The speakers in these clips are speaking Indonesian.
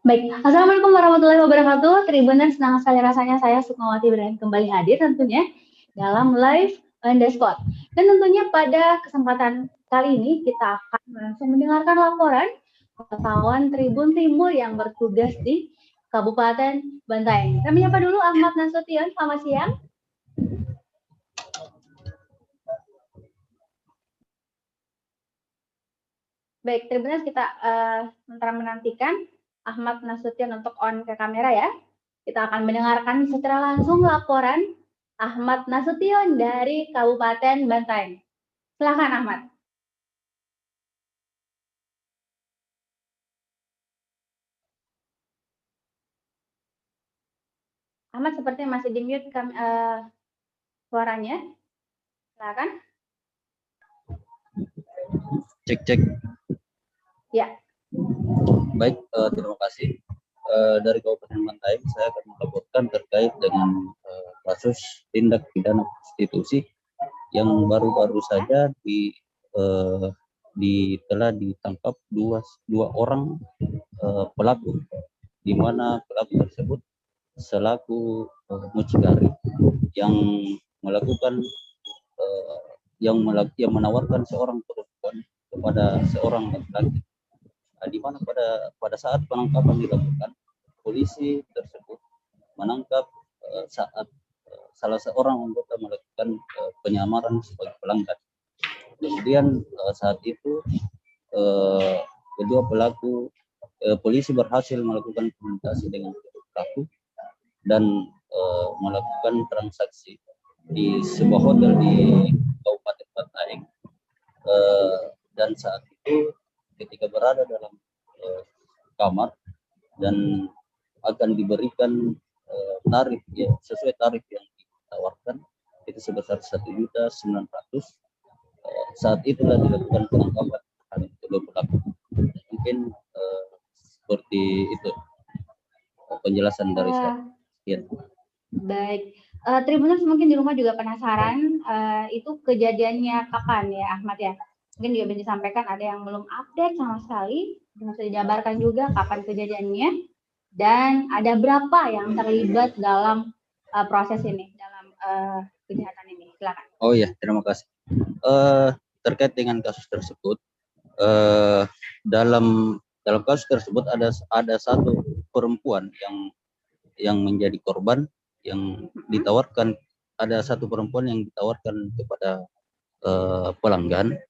Baik, Assalamualaikum warahmatullahi wabarakatuh. Tribuners, senang sekali rasanya saya Sukmawati berani kembali hadir tentunya dalam live on the spot. Dan tentunya pada kesempatan kali ini kita akan langsung mendengarkan laporan wartawan Tribun Timur yang bertugas di Kabupaten Bantaeng. Kami menyapa dulu Ahmad Nasution, selamat siang. Baik, Tribuners, kita sementara menantikan Ahmad Nasution untuk on ke kamera ya. Kita akan mendengarkan secara langsung laporan Ahmad Nasution dari Kabupaten Bantaeng. Silakan Ahmad. Ahmad sepertinya masih di mute suaranya. Silakan. Cek. Ya. Baik, terima kasih. Dari Kabupaten Bantaeng saya akan melaporkan terkait dengan kasus tindak pidana prostitusi yang baru-baru saja telah ditangkap dua orang pelaku, di mana pelaku tersebut selaku mucikari yang melakukan yang menawarkan seorang perempuan kepada seorang laki-laki. Di mana pada saat penangkapan dilakukan, polisi tersebut menangkap saat salah seorang anggota melakukan penyamaran sebagai pelanggan. Kemudian saat itu kedua pelaku polisi berhasil melakukan komunikasi dengan pelaku dan melakukan transaksi di sebuah hotel di Kabupaten Bantaeng. Dan saat itu ketika berada dalam kamar dan akan diberikan tarif ya sesuai tarif yang ditawarkan itu sebesar 1.900.000. Saat itulah dilakukan penangkapan terhadap kedua pelaku. Mungkin seperti itu penjelasan dari saya. Ya. Baik, Tribuners mungkin di rumah juga penasaran itu kejadiannya kapan ya Ahmad ya? Mungkin juga bisa disampaikan, ada yang belum update sama sekali, bisa dijabarkan juga kapan kejadiannya dan ada berapa yang terlibat dalam proses ini, dalam kejahatan ini. Silakan. Oh ya, terima kasih. Terkait dengan kasus tersebut, dalam kasus tersebut ada satu perempuan yang menjadi korban yang ditawarkan, ada satu perempuan yang ditawarkan kepada pelanggan.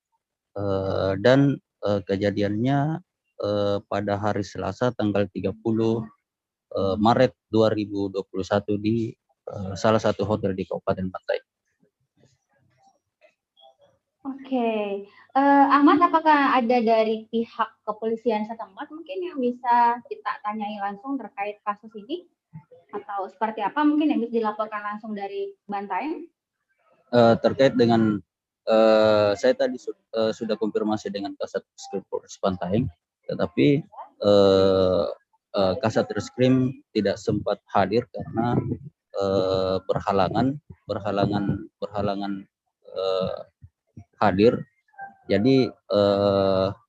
Dan kejadiannya pada hari Selasa tanggal 30 Maret 2021 di salah satu hotel di Kabupaten Bantaeng. Oke, Ahmad, apakah ada dari pihak kepolisian setempat mungkin yang bisa kita tanyai langsung terkait kasus ini? Atau seperti apa mungkin yang bisa dilaporkan langsung dari Bantaeng? Terkait dengan saya tadi sudah konfirmasi dengan Kasat Reskrim Polres Bantaeng, tetapi Kasat Reskrim tidak sempat hadir karena berhalangan hadir. Jadi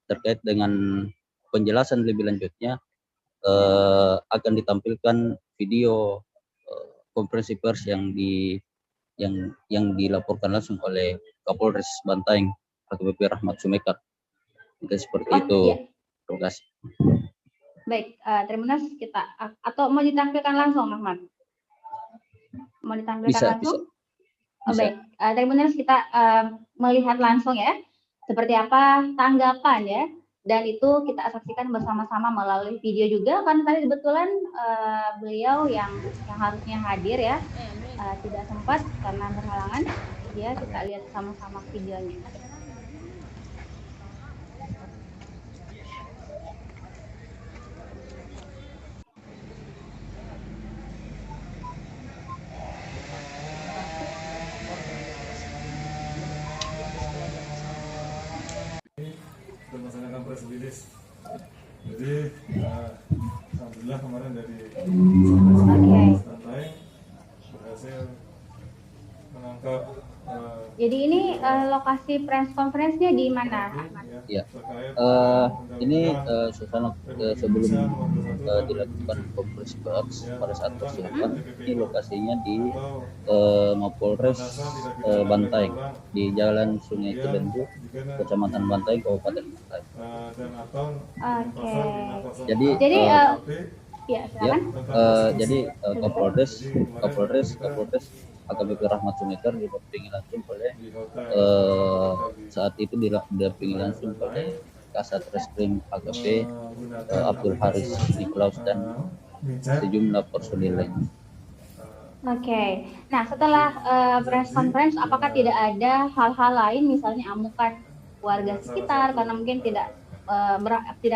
terkait dengan penjelasan lebih lanjutnya akan ditampilkan video konferensi pers yang dilaporkan langsung oleh Kapolres Bantaeng AKBP Rahmat Sumekar. Mungkin seperti itu. Iya. Terima kasih. Baik, terima kasih kita atau mau ditampilkan langsung, Ahmad? Mau ditampilkan langsung? Bisa. Baik, terima kasih kita melihat langsung ya, seperti apa tanggapan ya, dan itu kita saksikan bersama-sama melalui video juga, kan tadi kebetulan beliau yang harusnya hadir ya, tidak sempat karena berhalangan, ya kita lihat sama-sama videonya. Melaksanakan press release. Jadi alhamdulillah kemarin dari Bantaeng berhasil menangkap. Jadi ini lokasi lokasi press conference-nya di mana? Ya, ini suasana sebelum dilakukan konferensi pers pada saat persiapan, ini lokasinya di Mapolres Bantaeng di Jalan Sungai Cilembu, Kecamatan Bantaeng, Kabupaten Bantaeng. Oke. Jadi Ya, silakan. jadi Kapolres AKBP Rahmat Sumekar didampingi langsung oleh saat itu didampingi langsung oleh Kasat Reskrim AKP Abdul Haris Niklaus dan sejumlah personil lain. Oke. Nah, setelah press conference, apakah tidak ada hal-hal lain, misalnya amukan warga sekitar karena mungkin tidak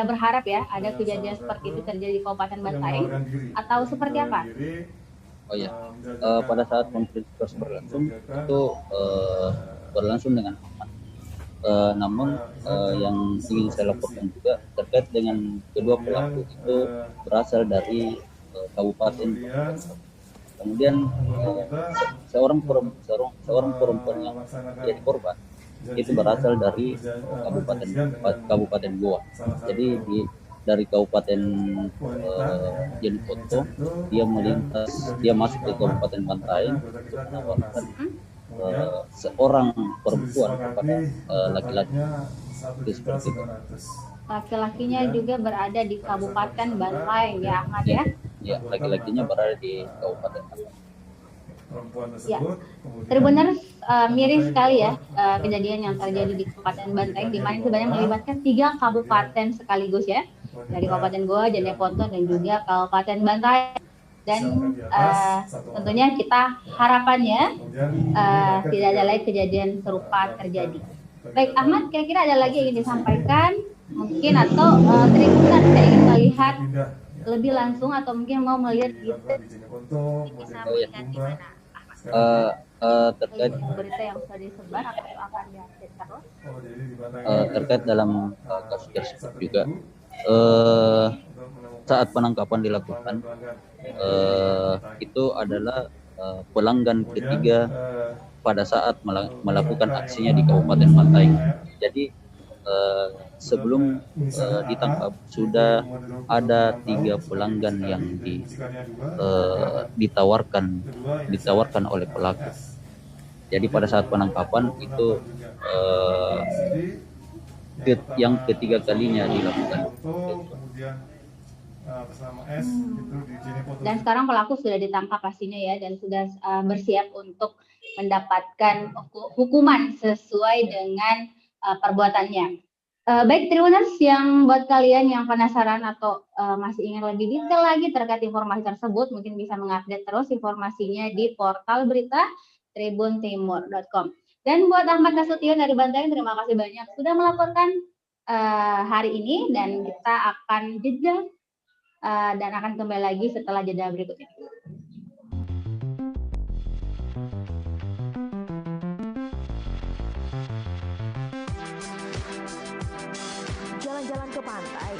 berharap ya ada kejadian seperti itu terjadi di Kabupaten Bantaeng, atau seperti apa? Oh ya, pada saat konferensi pers berlangsung itu berlangsung dengan aman. Namun yang ingin saya laporkan juga terkait dengan kedua pelaku itu berasal dari kabupaten. Kemudian seorang perempuan yang menjadi korban itu berasal dari Kabupaten Goa. Jadi dari Kabupaten Jeneponto dia masuk ke Kabupaten Bantaeng untuk menawarkan seorang perempuan kepada laki-laki. Seperti itu. Laki-lakinya juga berada di Kabupaten Bantaeng ya, Ahmad ya? Ya, laki-lakinya berada di Kabupaten Bantaeng. Ya, Tribuners, miris sekali ya kejadian yang terjadi di Kabupaten Bantaeng, di mana sebenarnya melibatkan 3 kabupaten sekaligus ya, dari Kabupaten Goa, Jeneponto, dan juga Kabupaten Bantaeng. Dan tentunya kita harapannya tidak ada lagi kejadian serupa terjadi. Baik, Ahmad, kira-kira ada lagi yang ingin disampaikan mungkin, atau Tribuners yang ingin melihat lebih langsung atau mungkin mau melihat gitu, bisa melihat di mana? Terkait berita yang sudah disebar atau akan diupdate terus? Terkait dalam kasus tersebut juga saat penangkapan dilakukan itu adalah pelanggan ketiga pada saat melakukan aksinya di Kabupaten Bantaeng. Jadi sebelum ditangkap sudah ada 3 pelanggan yang ditawarkan oleh pelaku. Jadi pada saat penangkapan itu yang ketiga kalinya dilakukan. Dan sekarang pelaku sudah ditangkap pastinya ya, dan sudah bersiap untuk mendapatkan hukuman sesuai dengan perbuatannya. Baik Tribuners, yang buat kalian yang penasaran atau masih ingin lebih detail lagi terkait informasi tersebut, mungkin bisa mengupdate terus informasinya di portal berita tribuntimur.com. Dan buat Ahmad Nasution dari Bantaeng, terima kasih banyak sudah melaporkan hari ini, dan kita akan jeda dan akan kembali lagi setelah jeda berikut ini. Jalan-jalan ke pantai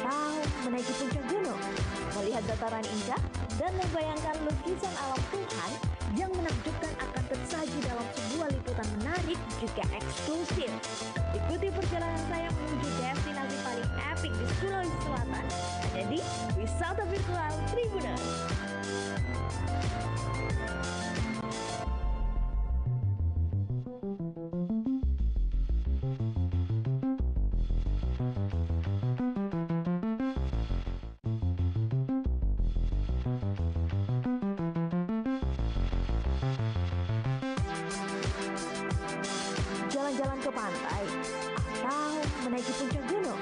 atau menaiki puncak gunung, melihat dataran indah dan membayangkan lukisan alam Tuhan yang menakjubkan akan tersaji dalam sebuah liputan menarik juga eksklusif. Ikuti perjalanan saya menuju destinasi paling epik di Sulawesi Selatan, hanya di Wisata Virtual Tribuners. Jalan-jalan ke pantai atau menaiki puncak gunung,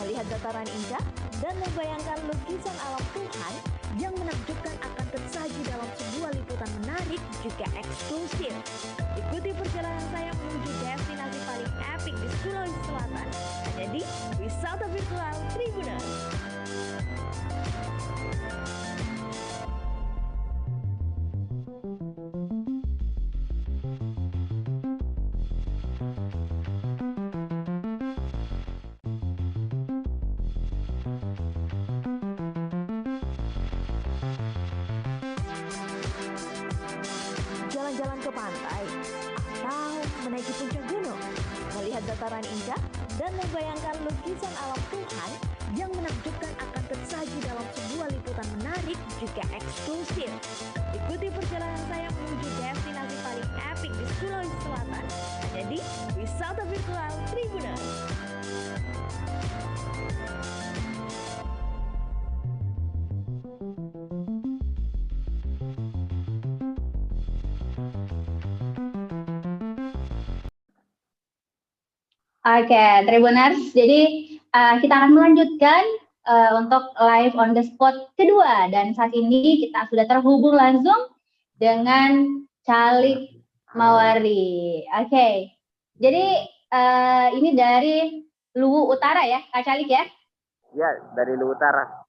melihat dataran indah dan membayangkan lukisan alam Tuhan yang menakjubkan akan tersaji dalam sebuah liputan menarik juga eksklusif. Ikuti perjalanan saya menuju destinasi paling epik di Sulawesi Selatan, hanya di Wisata Virtual Tribuners. Melihat dataran indah dan membayangkan lukisan alam Tuhan yang menakjubkan akan tersaji dalam sebuah liputan menarik juga eksklusif. Ikuti perjalanan saya menuju destinasi paling epik di Sulawesi Selatan, hanya di Wisata Virtual Tribuners. Jalan-jalan ke pantai atau menaiki puncak gunung, dataran indah dan membayangkan lukisan alam Tuhan yang menakjubkan akan tersaji dalam sebuah liputan menarik juga eksklusif. Ikuti perjalanan saya menuju destinasi paling epik di Sulawesi Selatan, hanya di Wisata Virtual Tribuners. Oke, Tribuners. Jadi kita akan melanjutkan untuk live on the spot kedua, dan saat ini kita sudah terhubung langsung dengan Calik Mawari. Oke, jadi ini dari Luwu Utara ya, Kak Calik ya? Ya, dari Luwu Utara.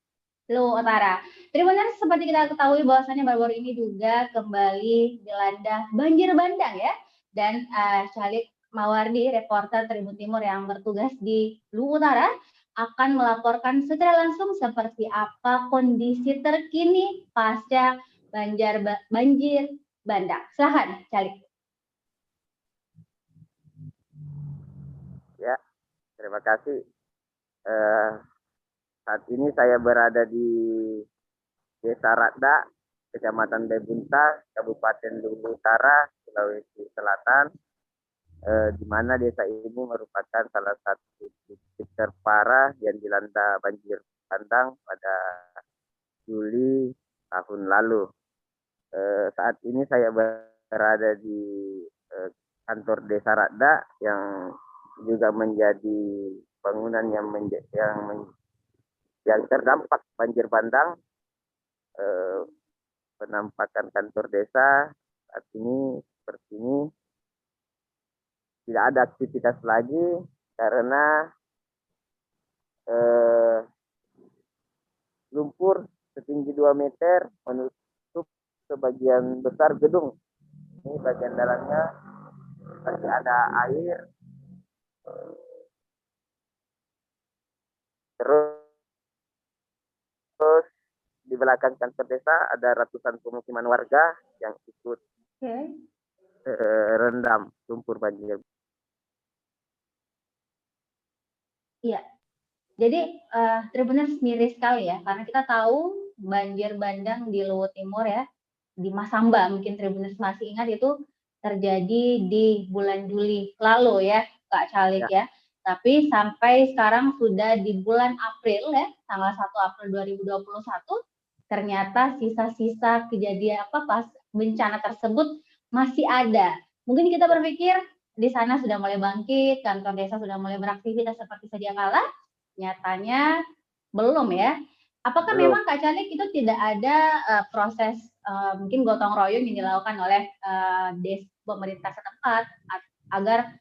Luwu Utara. Tribuners, seperti kita ketahui bahwasannya baru-baru ini juga kembali dilanda banjir bandang ya, dan Calik Mawardi, reporter Tribun Timur yang bertugas di Luwu Utara, akan melaporkan secara langsung seperti apa kondisi terkini pasca banjir bandang. Silahkan, Calik. Ya, terima kasih. Saat ini saya berada di Desa Radda, Kecamatan Bebunta, Kabupaten Luwu Utara, Sulawesi Selatan. Di mana desa ini merupakan salah satu titik terparah yang dilanda banjir bandang pada Juli tahun lalu. Saat ini saya berada di kantor Desa Radda yang juga menjadi bangunan yang terdampak banjir bandang. Penampakan kantor desa saat ini seperti ini. Tidak ada aktivitas lagi karena lumpur setinggi 2 meter menutup sebagian besar gedung. Ini bagian dalamnya masih ada air. Terus di belakang kantor desa ada ratusan pemukiman warga yang ikut rendam lumpur banjir. Iya, jadi Tribuners miris sekali ya, karena kita tahu banjir bandang di Luwu Timur ya, di Masamba, mungkin Tribuners masih ingat itu terjadi di bulan Juli lalu ya, Kak Calik ya. Tapi sampai sekarang sudah di bulan April ya, tanggal 1 April 2021, ternyata sisa-sisa kejadian pas bencana tersebut masih ada. Mungkin kita berpikir di sana sudah mulai bangkit, kantor desa sudah mulai beraktivitas seperti sedia kala, nyatanya belum ya. Apakah memang Kak Calik itu tidak ada proses mungkin gotong royong yang dilakukan oleh pemerintah setempat agar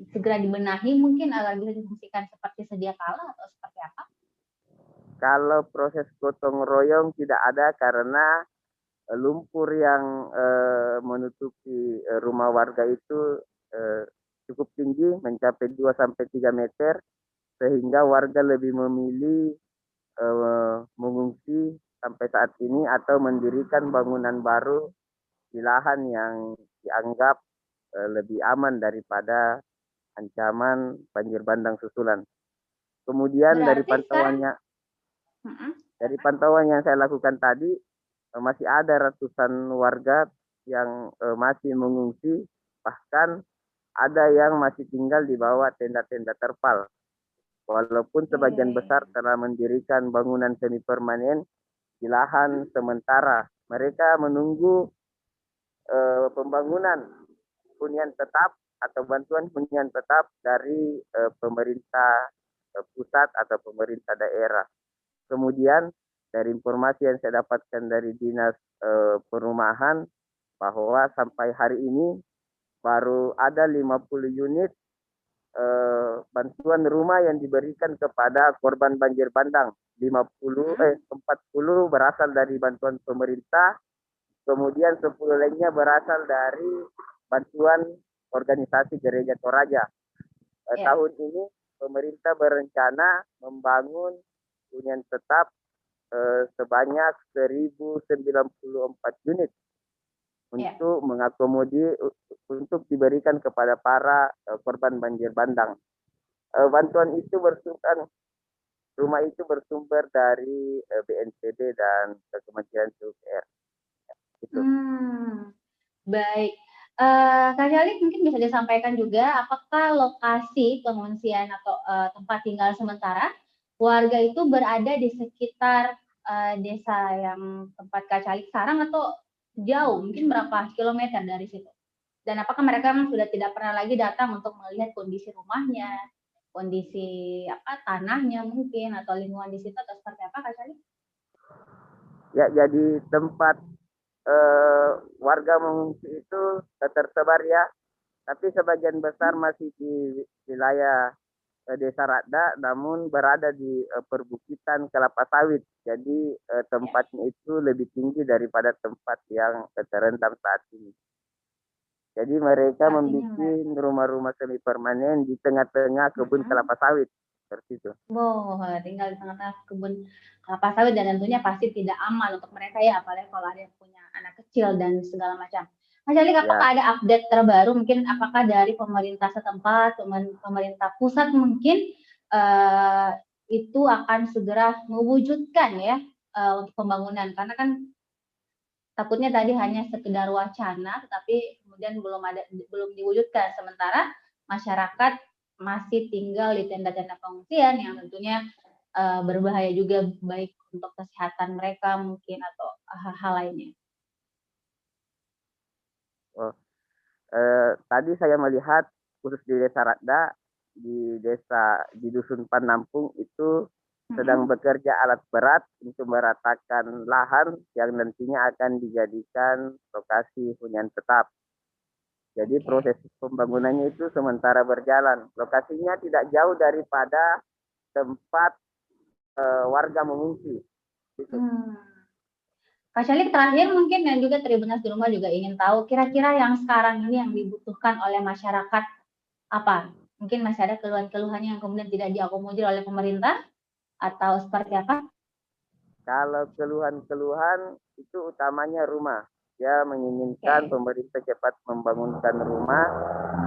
segera dibenahi, mungkin agar bisa difungsikan seperti sedia kala atau seperti apa? Kalau proses gotong royong tidak ada karena lumpur yang menutupi rumah warga itu cukup tinggi, mencapai 2-3 meter, sehingga warga lebih memilih mengungsi sampai saat ini atau mendirikan bangunan baru di lahan yang dianggap lebih aman daripada ancaman banjir bandang susulan. Kemudian dari pantauan yang saya lakukan tadi, masih ada ratusan warga yang masih mengungsi, bahkan ada yang masih tinggal di bawah tenda-tenda terpal. Walaupun sebagian besar telah mendirikan bangunan semi permanen di lahan sementara, mereka menunggu pembangunan hunian tetap atau bantuan hunian tetap dari pemerintah pusat atau pemerintah daerah. Kemudian dari informasi yang saya dapatkan dari Dinas Perumahan bahwa sampai hari ini baru ada 50 unit bantuan rumah yang diberikan kepada korban banjir bandang. 40 berasal dari bantuan pemerintah, kemudian 10 lainnya berasal dari bantuan organisasi Gereja Toraja. Tahun ini pemerintah berencana membangun hunian tetap sebanyak 1094 unit untuk mengakomodir, untuk diberikan kepada para korban banjir bandang. bantuan itu rumah itu bersumber dari BNPB dan Kementerian PUPR. Gitu. Baik. Kak Jalik mungkin bisa disampaikan juga apakah lokasi pengungsian atau tempat tinggal sementara warga itu berada di sekitar desa yang tempat Kak Jalik sarang atau jauh, mungkin berapa kilometer dari situ? Dan apakah mereka sudah tidak pernah lagi datang untuk melihat kondisi rumahnya, kondisi tanahnya mungkin atau lingkungan di situ atau seperti apa Kak Jalik? Ya, jadi tempat warga mengungsi itu tersebar ya, tapi sebagian besar masih di wilayah Desa Radda, namun berada di perbukitan kelapa sawit. Jadi tempatnya itu lebih tinggi daripada tempat yang terendam saat ini. Jadi mereka membuat rumah-rumah semi permanen di tengah-tengah kebun kelapa sawit. Seperti itu. Tinggal di tengah-tengah kebun kelapa sawit dan tentunya pasti tidak aman untuk mereka ya, apalagi kalau ada yang punya anak kecil dan segala macam. Mas Jalik, apakah ada update terbaru mungkin apakah dari pemerintah setempat, pemerintah pusat mungkin itu akan segera mewujudkan ya untuk pembangunan, karena kan takutnya tadi hanya sekedar wacana tetapi kemudian belum diwujudkan, sementara masyarakat masih tinggal di tenda-tenda pengungsian yang tentunya berbahaya juga baik untuk kesehatan mereka mungkin atau hal-hal lainnya. Tadi saya melihat khusus di Desa Radda, di Dusun Panampung itu sedang bekerja alat berat untuk meratakan lahan yang nantinya akan dijadikan lokasi hunian tetap. Jadi proses pembangunannya itu sementara berjalan. Lokasinya tidak jauh daripada tempat warga mengungsi. Gitu. Kak Jalik, terakhir mungkin dan juga Tribuners di rumah juga ingin tahu kira-kira yang sekarang ini yang dibutuhkan oleh masyarakat apa? Mungkin masih ada keluhan-keluhannya yang kemudian tidak diakomodir oleh pemerintah atau seperti apa? Kalau keluhan-keluhan itu utamanya rumah. Dia menginginkan pemerintah cepat membangunkan rumah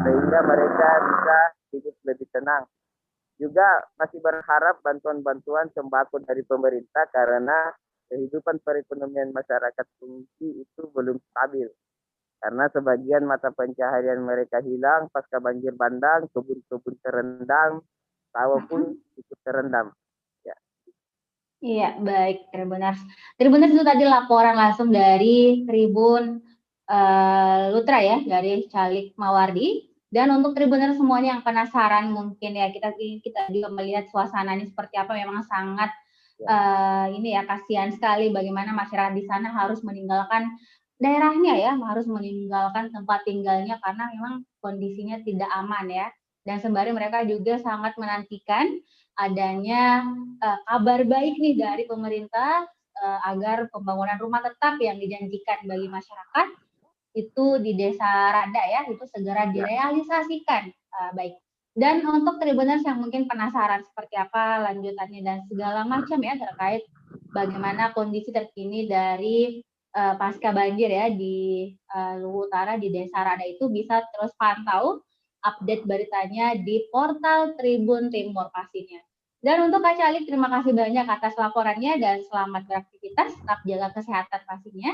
sehingga mereka bisa hidup lebih tenang. Juga masih berharap bantuan-bantuan sembako dari pemerintah karena kehidupan perekonomian masyarakat pengungsi itu belum stabil. Karena sebagian mata pencaharian mereka hilang pasca banjir bandang, kebun-kebun terendam, sawah pun ikut terendam. Iya, baik, Tribuners. Tribuners itu tadi laporan langsung dari Tribun Lutra ya, dari Calik Mawardi. Dan untuk Tribuners semuanya yang penasaran mungkin ya, kita juga melihat suasananya seperti apa, memang sangat ini ya, kasihan sekali bagaimana masyarakat di sana harus meninggalkan daerahnya ya, harus meninggalkan tempat tinggalnya karena memang kondisinya tidak aman ya. Dan sembari mereka juga sangat menantikan adanya kabar baik nih dari pemerintah agar pembangunan rumah tetap yang dijanjikan bagi masyarakat itu di Desa Radda ya, itu segera direalisasikan. Baik. Dan untuk Tribuners yang mungkin penasaran seperti apa lanjutannya dan segala macam ya terkait bagaimana kondisi terkini dari pasca banjir ya di Luwu Utara di Desa Radda itu bisa terus pantau update beritanya di portal Tribun Timur pastinya. Dan untuk Kak Jalik, terima kasih banyak atas laporannya dan selamat beraktivitas, tetap jaga kesehatan pastinya.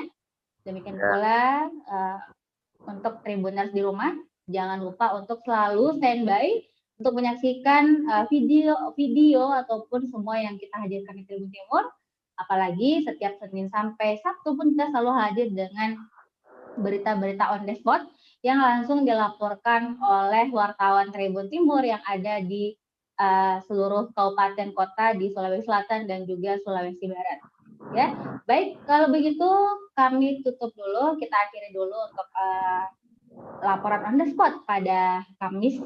Demikian pula untuk Tribuners di rumah, jangan lupa untuk selalu standby untuk menyaksikan video ataupun semua yang kita hadirkan di Tribun Timur. Apalagi setiap Senin sampai Sabtu pun kita selalu hadir dengan berita-berita on the spot yang langsung dilaporkan oleh wartawan Tribun Timur yang ada di seluruh kabupaten kota di Sulawesi Selatan dan juga Sulawesi Barat. Ya, baik, kalau begitu kami tutup dulu, kita akhiri dulu untuk laporan on the spot pada Kamis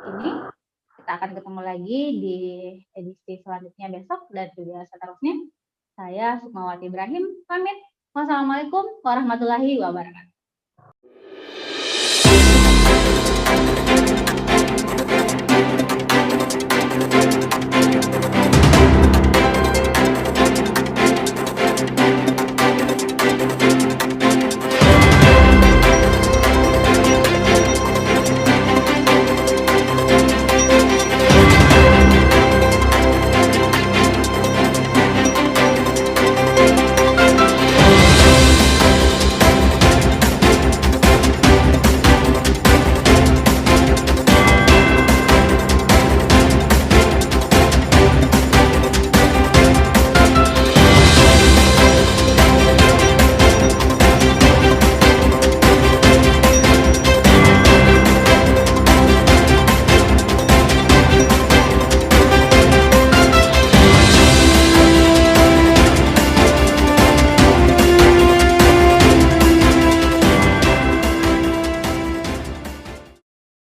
ini. Kita akan ketemu lagi di edisi selanjutnya besok dan juga seterusnya. Saya Sukmawati Ibrahim pamit. Wassalamualaikum warahmatullahi wabarakatuh.